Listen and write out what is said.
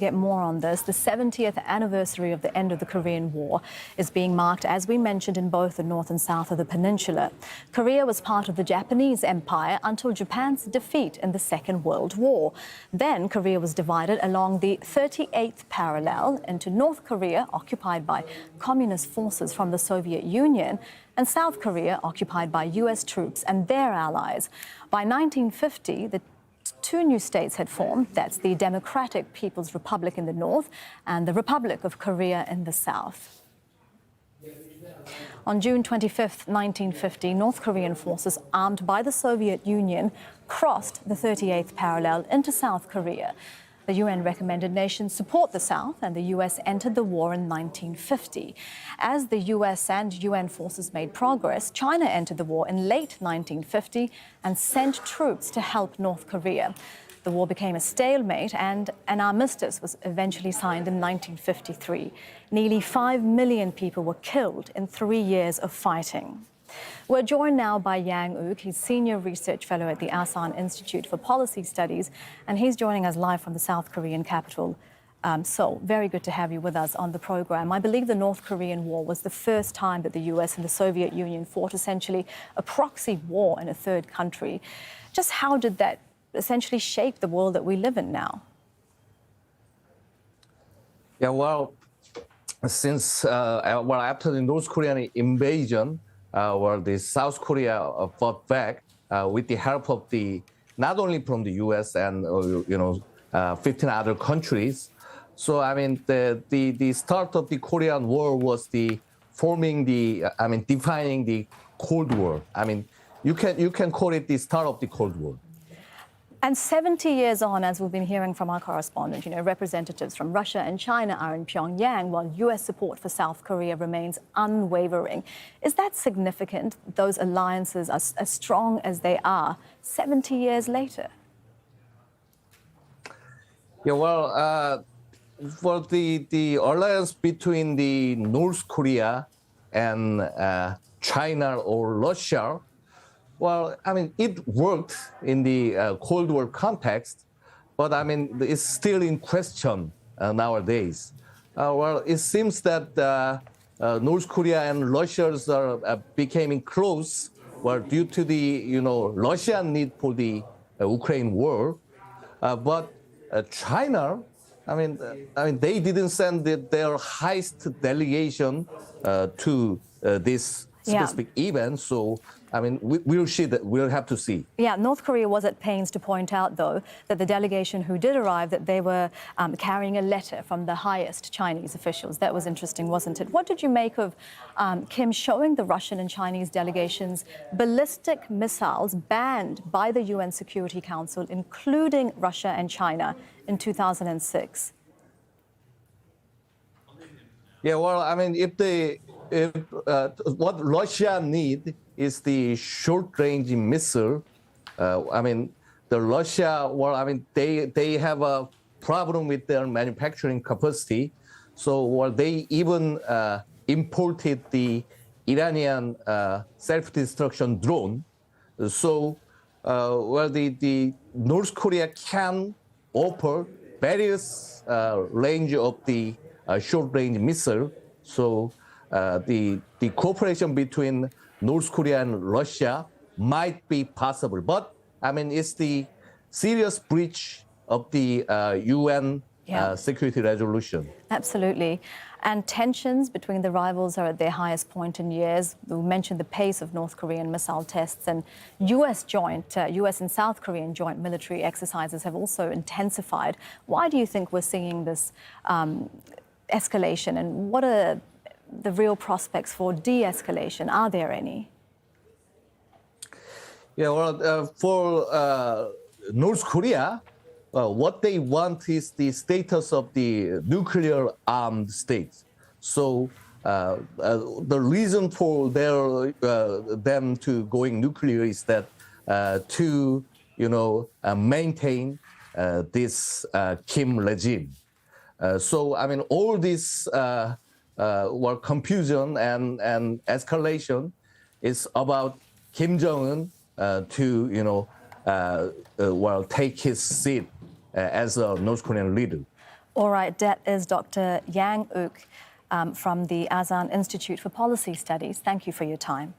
Get more on this. The 70th anniversary of the end of the Korean War is being marked, as we mentioned, in both the north and south of the peninsula. Korea was part of the Japanese Empire until Japan's defeat in the Second World War. Then Korea was divided along the 38th parallel into North Korea, occupied by communist forces from the Soviet Union, and South Korea, occupied by U.S. troops and their allies. By 1950, the two new states had formed. That's the Democratic People's Republic in the north and the Republic of Korea in the south. On June 25, 1950, North Korean forces armed by the Soviet Union crossed the 38th parallel into South Korea. The UN recommended nations support the South, and the U.S. entered the war in 1950. As the U.S. and UN forces made progress, China entered the war in late 1950 and sent troops to help North Korea. The war became a stalemate, and an armistice was eventually signed in 1953. Nearly 5 million people were killed in 3 years of fighting. We're joined now by Yang Uk. He's Senior Research Fellow at the Asan Institute for Policy Studies, and he's joining us live from the South Korean capital, Seoul. Very good to have you with us on the program. I believe the North Korean War was the first time that the U.S. and the Soviet Union fought essentially a proxy war in a third country. Just how did that essentially shape the world that we live in now? Yeah, well, since after the North Korean invasion, the South Korea fought back with the help of not only from the U.S. and 15 other countries. So I mean the start of the Korean War was defining the Cold War. I mean you can call it the start of the Cold War. And 70 years on, as we've been hearing from our correspondent, representatives from Russia and China are in Pyongyang, while U.S. support for South Korea remains unwavering. Is that significant, those alliances are as strong as they are 70 years later? Yeah, well, for the alliance between the North Korea and China or Russia, well, I mean, it worked in the Cold War context, but I mean, it's still in question nowadays. Well, it seems that North Korea and Russia are becoming close, well, due to the Russian need for the Ukraine war. But China, I mean, they didn't send their highest delegation to this specific event. So, I mean, we'll see that. We'll have to see. Yeah, North Korea was at pains to point out, though, that the delegation who did arrive, that they were carrying a letter from the highest Chinese officials. That was interesting, wasn't it? What did you make of Kim showing the Russian and Chinese delegations ballistic missiles banned by the UN Security Council, including Russia and China, in 2006? Yeah, well, I mean, what Russia need is the short-range missile. I mean, the Russia, well, I mean, they have a problem with their manufacturing capacity. So, well, they even imported the Iranian self-destruction drone. So, well, the North Korea can offer various range of the short-range missile. So, the cooperation between North Korea and Russia might be possible, but I mean it's the serious breach of the UN security resolution. Absolutely. And tensions between the rivals are at their highest point in years. We mentioned the pace of North Korean missile tests, and US and South Korean joint military exercises have also intensified. Why do you think we're seeing this escalation, and what are the real prospects for de-escalation? Are there any? Yeah, well, for North Korea, what they want is the status of the nuclear armed states. So the reason for them to going nuclear is that to maintain this Kim regime. So I mean all this confusion and escalation is about Kim Jong-un to take his seat as a North Korean leader. All right, that is Dr. Yang Uk from the Asan Institute for Policy Studies. Thank you for your time.